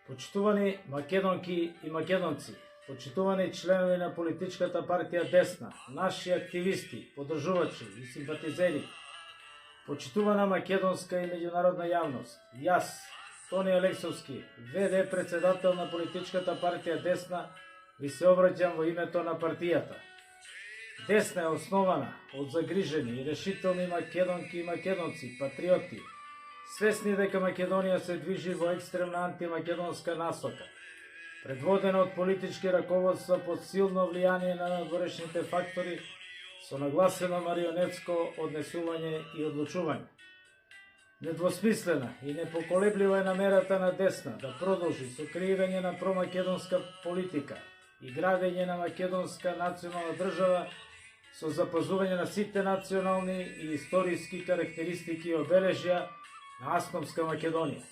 Почитувани македонки и македонци, почитувани членови на политичката партија Десна, наши активисти, подржувачи и симпатизери, почитувана македонска и меѓународна јавност, јас, Тони Алексовски, ВД председател на политичката партија Десна, ви се обраќам во името на партијата. Десна е основана од загрижени и решителни македонки и македонци, патриоти, свесни дека Македонија се движи во екстремна антимакедонска насока, предводена од политички раководства под силно влијание на надворешните фактори, со нагласено марионетско однесување и одлучување. Недвосмислена и непоколеблива е намерата на Десна да продолжи со креирање на промакедонска политика и градење на македонска национална држава со запазување на сите национални и историски карактеристики и обележја на Аскомска Македонија.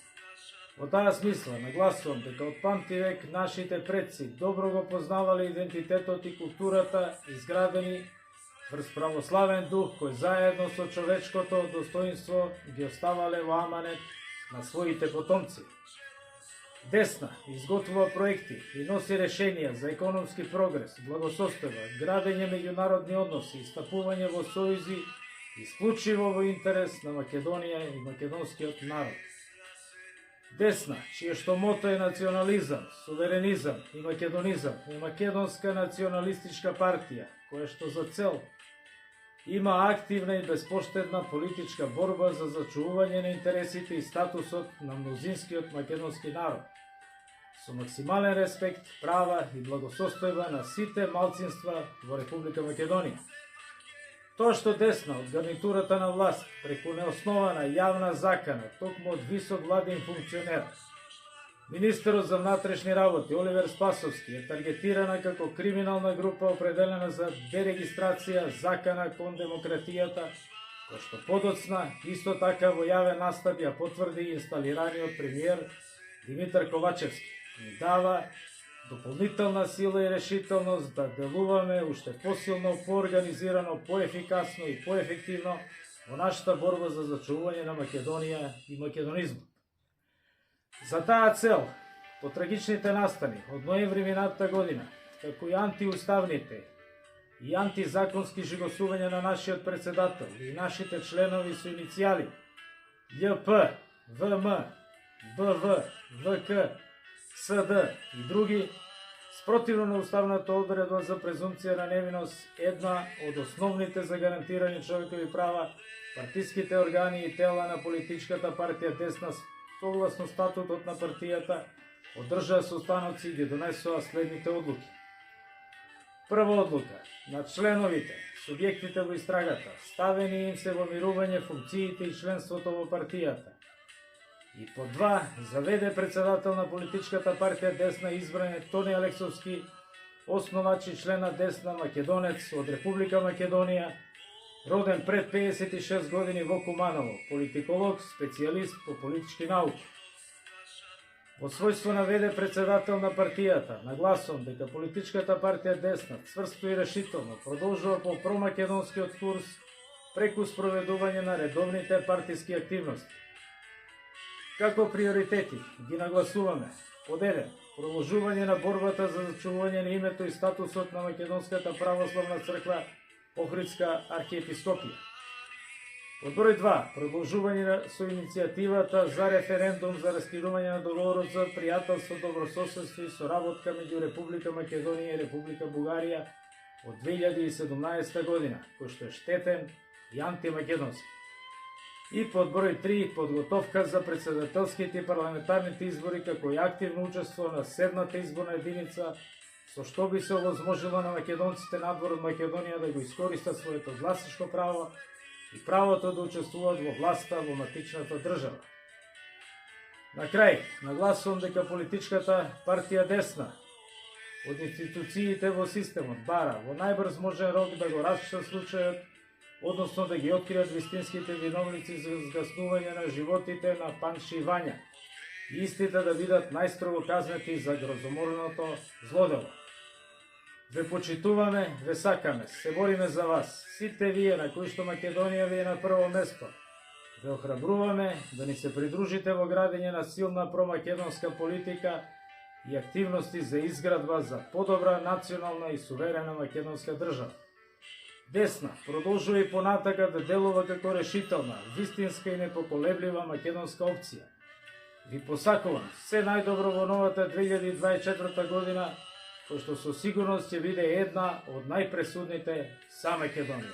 Во таа смисла нагласувам дека од памтивек нашите предци добро го познавале идентитетот и културата изградени врз православен дух кој заедно со човечкото достоинство ги оставале во аманет на своите потомци. Десна изготвува проекти и носи решенија за економски прогрес, благосостојба, градење меѓународни односи и стапување во сојузи исклучиво во интерес на Македонија и македонскиот народ. Десна, чие што мото е национализам, суверенизам и македонизам, е македонска националистичка партија, која што за цел има активна и безпоштедна политичка борба за зачувување на интересите и статусот на мнозинскиот македонски народ, со максимален респект, права и благосостојба на сите малцинства во Република Македонија. Тоа што Десна од гарнитурата на власт преку неоснована јавна закана, токму од висок владин функционер, министерот за внатрешни работи Оливер Спасовски е таргетирана како криминална група определена за дерегистрација, закана кон демократијата, кој што подоцна исто така во јавен настап ја потврди инсталираниот премиер Димитар Ковачевски. Ни дава дополнителна сила и решителност да делуваме уште посилно, поорганизирано, поефикасно и поефективно во нашата борба за зачувување на Македонија и македонизмот. За таа цел, по трагичните настани од ноември минатата година, како и антиуставните и антизаконски жигосувања на нашиот председател и нашите членови со иницијали ЈП, ВМ, БВ, ВК, СД и други, спротивно на уставната одредба за презумпција на невиност, една од основните за гарантирани човекови права, партиските органи и тела на политичката партија Десна согласно статутот на партијата одржаа состаноци и ги донесоа следните одлуки. Прва одлука на членовите, субјектите во истрагата, ставени им се во мирување функциите и членството во партијата. И по 2, заведе председател на политичката партија Десна избран е Тони Алексовски, основач и член на Десна, македонец од Република Македонија, роден пред 56 години во Куманово, политиколог, специјалист по политички науки. Во својство на ВД председател на партијата, нагласувам дека политичката партија Десна цврсто и решително продолжува по промакедонскиот курс преку спроведување на редовните партиски активности. Како приоритети ги нагласуваме: под 1, продолжување на борбата за зачувување на името и статусот на Македонската православна црква Охридска архиепископија. Под број 2, продолжување со иницијативата за референдум за раскинување на договорот за пријателство, добрососедство и соработка меѓу Република Македонија и Република Бугарија од 2017 година, кој што е штетен и антимакедонски. И под број 3, подготовка за председателските и парламентарните избори како и активно учество на 7-та изборна единица, со што би се овозможило на македонците надвор од Македонија да го искористат своето гласачко право и правото да учествуваат во власта во матичната држава. На крај, нагласувам дека политичката партија Десна од институциите во системот бара во најбрз можен рок да го расчита случајот, односно да ги откријат вистинските виновници за згаснување на животите на Панче и Вања и истите да бидат најстрого казнети за грозоморното злодело. Ве почитуваме, ве сакаме, се бориме за вас. Сите вие на кои што Македонија ви е на прво место. Ве охрабруваме да ни се придружите во градење на силна промакедонска политика и активности за изградба за подобра национална и суверена македонска држава. Десна продолжува и понатака да делува како решителна, вистинска и непоколеблива македонска опција. Ви посакувам се најдобро во новата 2024 година, кој што со сигурност ќе биде една од најпресудните за Македонија.